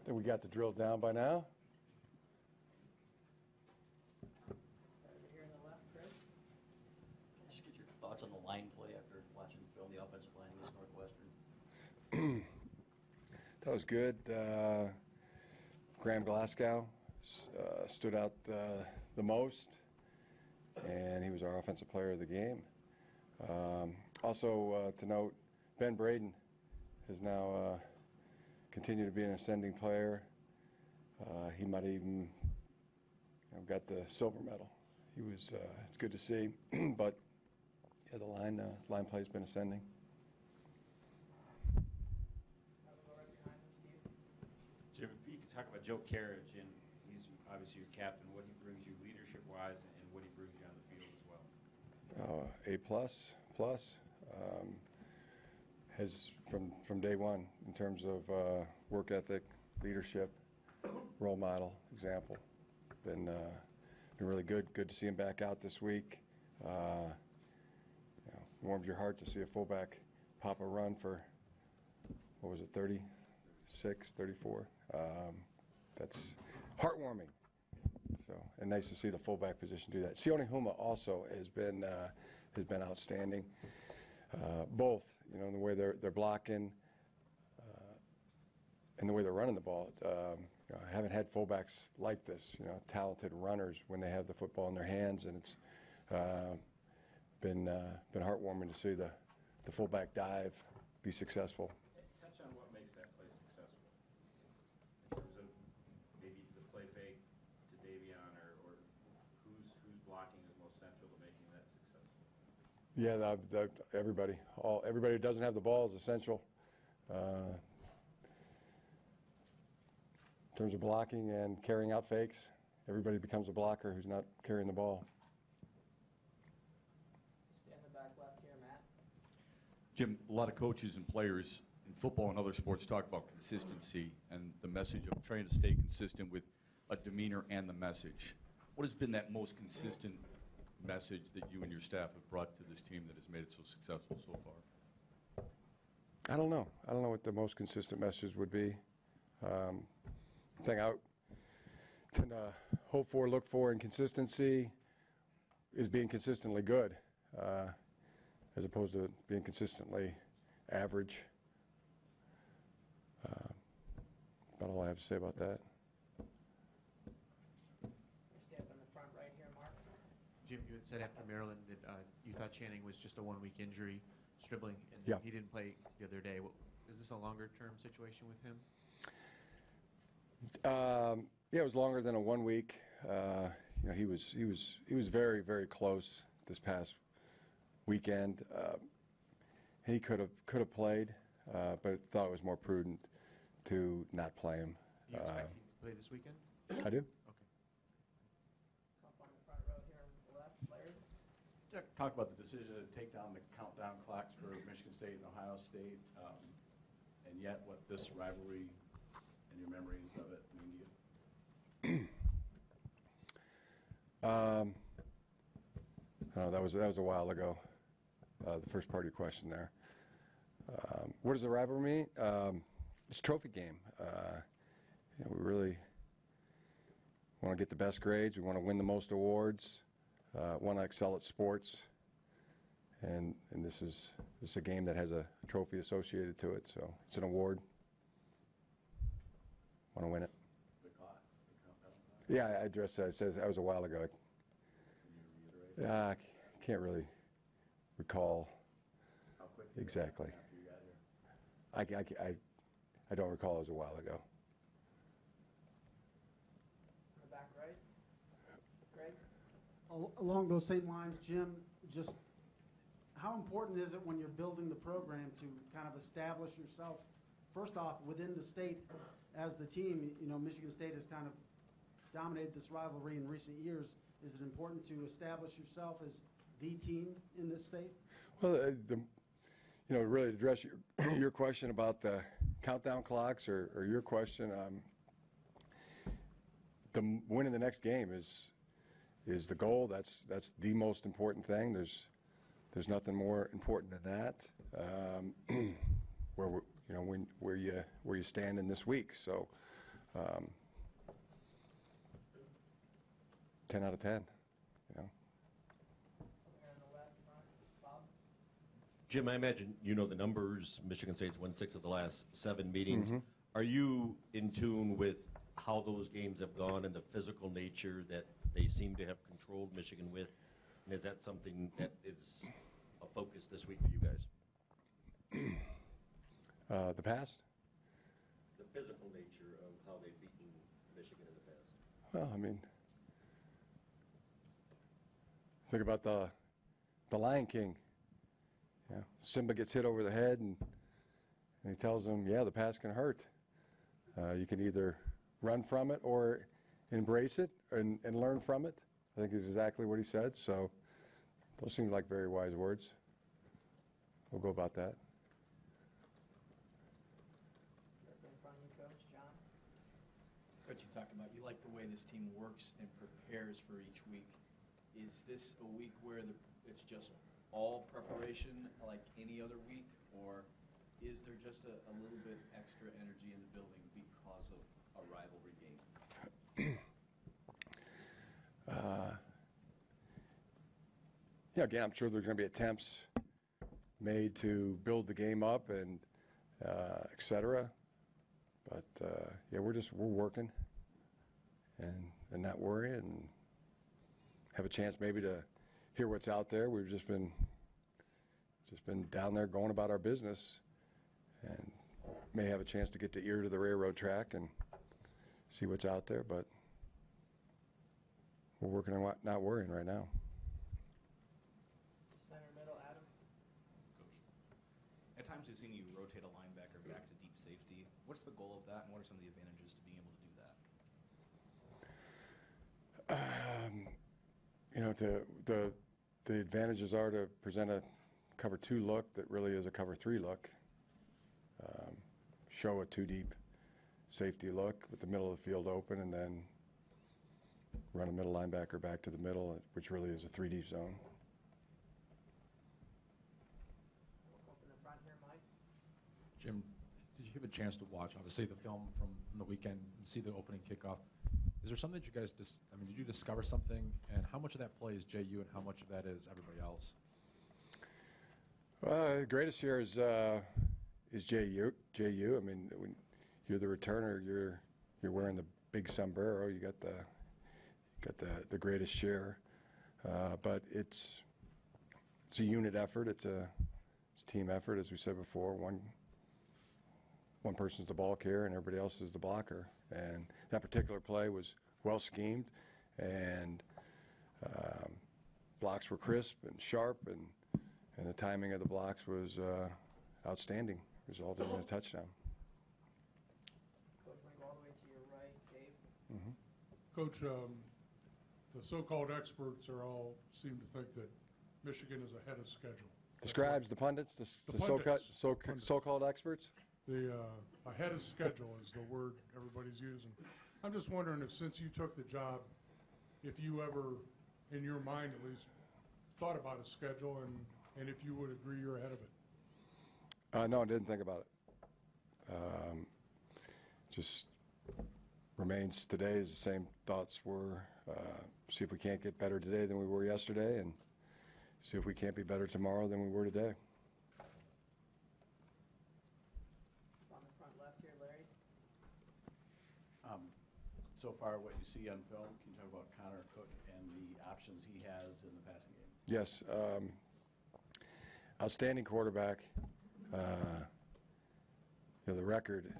think we got the drill down by now. Started here on the left, Chris. Just get your thoughts on the line play after watching the film, the offensive line against Northwestern. That was good. Graham Glasgow stood out the most, and he was our offensive player of the game. Also to note, Ben Braden has now continued to be an ascending player. He might have even got the silver medal. He was. It's good to see, but yeah, the line play has been ascending. Jim, if you could talk about Joe Carriage, and he's obviously your captain, what he brings you leadership-wise and what he brings you on the field as well. A++. Has from day one in terms of work ethic, leadership, role model, example. Been really good. Good to see him back out this week. Warms your heart to see a fullback pop a run for, what was it, 36, 34. That's heartwarming. So, and nice to see the fullback position do that. Sione Huma also has been outstanding. Both, in the way they're blocking and the way they're running the ball. I haven't had fullbacks like this. Talented runners when they have the football in their hands, and it's been heartwarming to see the fullback dive be successful. Touch on what makes that play successful in terms of maybe the play fake to Davion, or who's blocking is most central to making that successful. Yeah, everybody who doesn't have the ball is essential. In terms of blocking and carrying out fakes, everybody becomes a blocker who's not carrying the ball. Stand in the back left here, Matt. Jim, a lot of coaches and players in football and other sports talk about consistency and the message of trying to stay consistent with a demeanor and the message. What has been that most consistent message that you and your staff have brought to this team that has made it so successful so far? I don't know. I don't know what the most consistent message would be. The thing I tend to hope for, look for in consistency is being consistently good, as opposed to being consistently average. About all I have to say about that. Stand up in the front right here, Mark. Jim, you had said after Maryland that you thought Channing was just a one-week injury, stribbling, and Yeah. he didn't play the other day. Is this a longer-term situation with him? Yeah, it was longer than a 1 week. He was very, very close this past weekend. He could have played, but thought it was more prudent to not play him. Do you expect him to play this weekend? I do. Okay. Come up on the front row here on the left, Larry. Talk about the decision to take down the countdown clocks for Michigan State and Ohio State, and yet what this rivalry and your memories of it mean to you. That was a while ago. The first part of your question there. What does the rivalry mean? It's a trophy game. We really want to get the best grades. We want to win the most awards. Want to excel at sports. And this is a game that has a trophy associated to it. So it's an award. Want to win it. The clocks, the countdown clocks. Yeah, I addressed that. It says that was a while ago. Can you reiterate? I can't really recall How quick exactly. after you got here? I don't recall. It was a while ago. On the back right. Greg. Along those same lines, Jim, just how important is it when you're building the program to kind of establish yourself, first off, within the state as the team? Michigan State has kind of dominated this rivalry in recent years. Is it important to establish yourself as the team in this state? Well, really to address your question about the countdown clocks or your question, the winning the next game is the goal. That's the most important thing. There's nothing more important than that. Where you stand in this week. So 10 out of 10, you know. Over here on the left front, Bob. Jim, I imagine you know the numbers. Michigan State's won 6 of the last 7 meetings. Mhm. Are you in tune with how those games have gone and the physical nature that they seem to have controlled Michigan with? And is that something that is a focus this week for you guys? The past? The physical nature of how they've beaten Michigan in the past. Well, I mean, think about the Lion King. You know, Simba gets hit over the head, and he tells him, yeah, the past can hurt. You can either run from it or embrace it and learn from it. I think is exactly what he said. So those seem like very wise words. We'll go about that. Directly in front of you, Coach. John. Coach, you talked about you like the way this team works and prepares for each week. Is this a week where it's just all preparation like any other week, or is there just a little bit extra energy in the building because of a rivalry game? Yeah, again, I'm sure there's going to be attempts made to build the game up and et cetera. But yeah, we're working and not worrying and have a chance maybe to hear what's out there. We've just been down there going about our business, and may have a chance to get the ear to the railroad track and see what's out there. But we're working on not worrying right now. Center middle, Adam. Coach, at times we've seen you rotate a linebacker back to deep safety. What's the goal of that, and what are some of the advantages to being able to do that? You know, the advantages are to present a cover 2 look that really is a cover 3 look. Show a 2-deep safety look with the middle of the field open, and then run a middle linebacker back to the middle, which really is a 3-deep zone. We'll go up in the front here, Mike. Jim, did you have a chance to watch, obviously, the film from the weekend and see the opening kickoff? Is there something that you guys did you discover something? And how much of that play is JU and how much of that is everybody else? The greatest here is JU. I mean, when you're the returner, you're wearing the big sombrero. You got the greatest share. But it's a unit effort. It's a team effort, as we said before. One person's the ball carrier and everybody else is the blocker. And that particular play was well schemed, and blocks were crisp and sharp, and the timing of the blocks was outstanding, resulted in a touchdown. Coach, we're going to go all the way to your right, Dave. Mm-hmm. Coach, the so-called experts all seem to think that Michigan is ahead of schedule. The scribes, the pundits, the so-called experts? The ahead of schedule is the word everybody's using. I'm just wondering if, since you took the job, if you ever, in your mind at least, thought about a schedule, and if you would agree you're ahead of it. No, I didn't think about it. Just remains today is the same thoughts were. See if we can't get better today than we were yesterday, and see if we can't be better tomorrow than we were today. On the front left here, Larry. So far, what you see on film, can you talk about Connor Cook and the options he has in the passing game? Yes. Outstanding quarterback. The record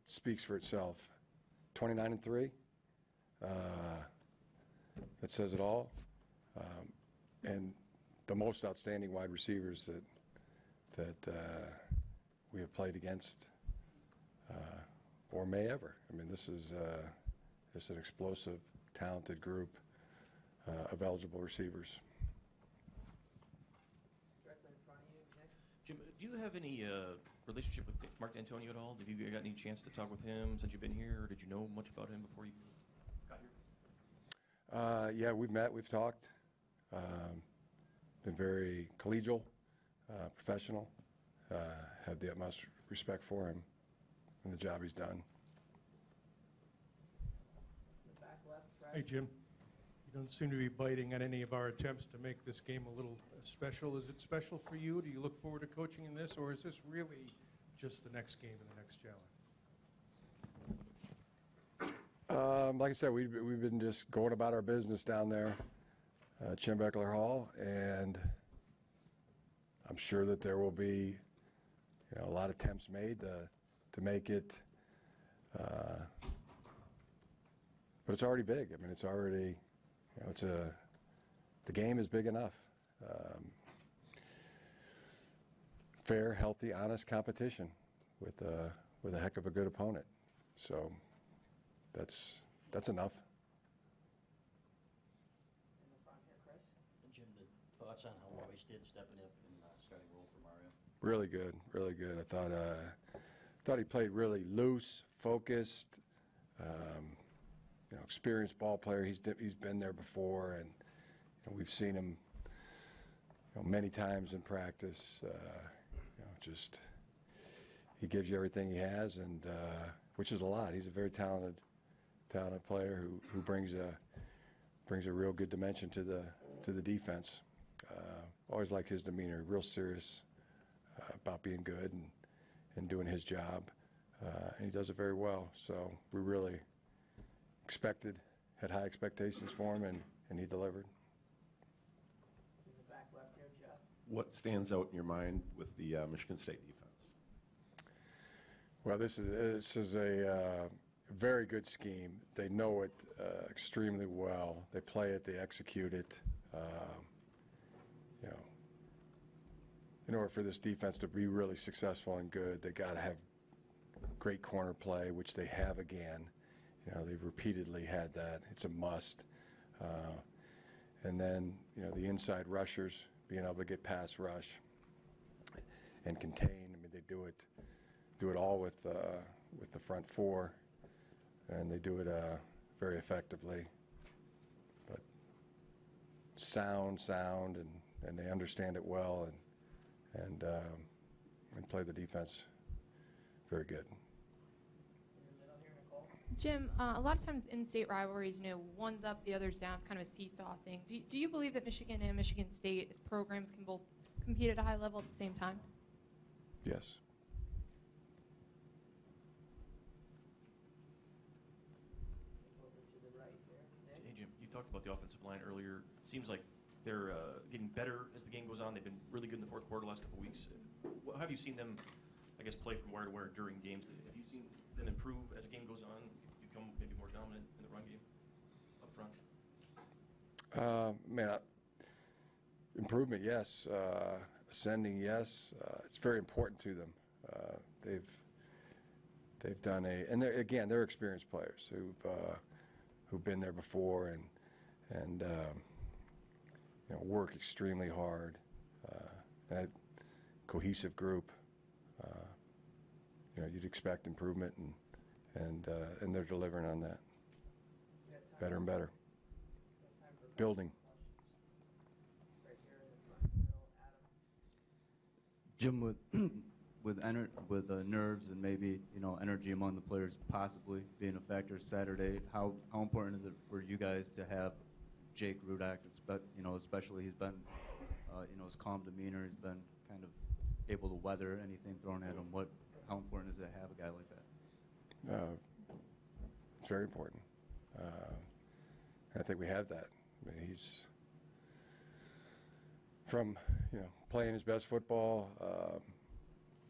speaks for itself. 29-3. That says it all. And the most outstanding wide receivers that we have played against or may ever. I mean, this is an explosive, talented group of eligible receivers. Directly in front of you, Nick. Jim, do you have any relationship with Mark D'Antonio at all? Have you got any chance to talk with him since you've been here, or did you know much about him before you got here? Yeah, we've met, we've talked. Been very collegial, professional. Have the utmost respect for him and the job he's done. Hey, Jim. You don't seem to be biting on any of our attempts to make this game a little special. Is it special for you? Do you look forward to coaching in this, or is this really just the next game and the next challenge? Like I said, we've been just going about our business down there, Schembechler Hall, and I'm sure that there will be, a lot of attempts made to make it. But it's already big. I mean, it's already, the game is big enough. Fair, healthy, honest competition with a heck of a good opponent. So that's enough. In the front here, Chris? Jim, the thoughts on how Royce did stepping up and starting role for Mario? Really good, really good. I thought he played really loose, focused. Experienced ball player. He's been there before, and we've seen him many times in practice. Just he gives you everything he has, and which is a lot. He's a very talented player who brings a real good dimension to the defense. Always like his demeanor, real serious about being good and doing his job, and he does it very well. So we really had high expectations for him, and he delivered. In the back left here, Jeff? What stands out in your mind with the Michigan State defense? Well, this is a very good scheme. They know it extremely well. They play it. They execute it. In order for this defense to be really successful and good, they got to have great corner play, which they have again. They've repeatedly had that. It's a must. And then, the inside rushers being able to get pass rush and contain. I mean, they do it all with the front four, and they do it very effectively. But sound, and they understand it well, and play the defense very good. Jim, a lot of times in-state rivalries, one's up, the other's down. It's kind of a seesaw thing. Do you believe that Michigan and Michigan State, as programs, can both compete at a high level at the same time? Yes. Over to the right here. Nick? Hey, Jim, you talked about the offensive line earlier. It seems like they're getting better as the game goes on. They've been really good in the fourth quarter the last couple weeks. How have you seen them, play from wire to wire during games? Have you seen them improve as the game goes on, become maybe more dominant in the run game up front? Improvement, yes. Ascending, yes. It's very important to them. They've done and they're experienced players who've been there before and work extremely hard. And a cohesive group. You'd expect improvement, and they're delivering on that. Better and better. Building. Right here in the front middle, Adam? Jim, with nerves and maybe energy among the players possibly being a factor Saturday, how important is it for you guys to have Jake Rudock? Especially he's been his calm demeanor. He's been kind of able to weather anything thrown at him. How important is it to have a guy like that? It's very important. I think we have that. I mean, he's from playing his best football,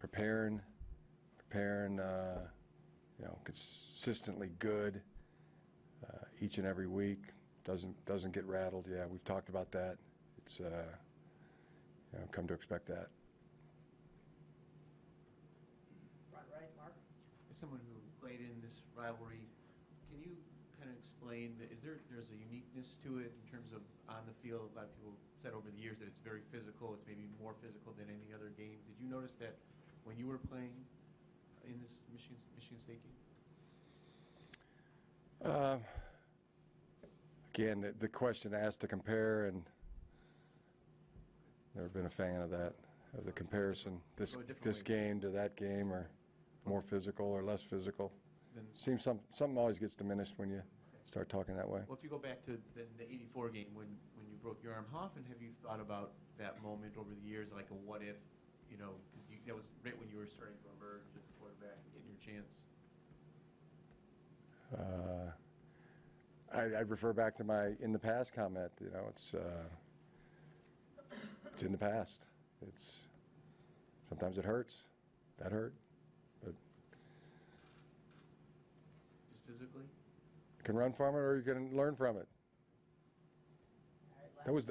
preparing, consistently good each and every week. Doesn't get rattled. Yeah, we've talked about that. It's come to expect that. Front right, Mark? As someone who played in this rivalry, can you kind of explain there's a uniqueness to it in terms of on the field? A lot of people said over the years that it's very physical. It's maybe more physical than any other game. Did you notice that when you were playing in this Michigan State game? Again, the question asked to compare, and never been a fan of that, of the comparison. This game to that game, or more physical or less physical. Seems something always gets diminished when you start talking that way. Well, if you go back to the '84 game when you broke your arm, how often have you thought about that moment over the years, like a what if, you know, because that was right when you were starting to emerge as a quarterback and getting your chance? I'd refer back to my in the past comment. You know, it's in the past. It's sometimes it hurts. That hurt, but Just physically? you can run from it or you can learn from it. That was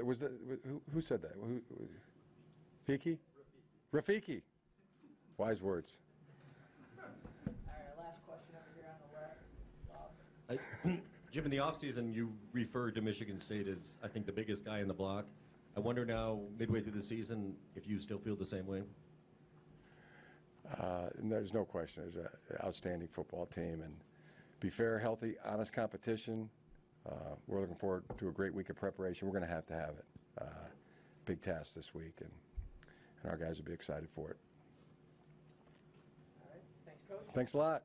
who said that? Fiki? Rafiki. Wise words. All right, last question over here on the left. Bob. Jim, in the offseason, you referred to Michigan State as, I think, the biggest guy in the block. I wonder now, midway through the season, if you still feel the same way? And there's no question. There's an outstanding football team. And be fair, healthy, honest competition. We're looking forward to a great week of preparation. We're going to have it. Big task this week, and our guys will be excited for it. All right, thanks, Coach. Thanks a lot.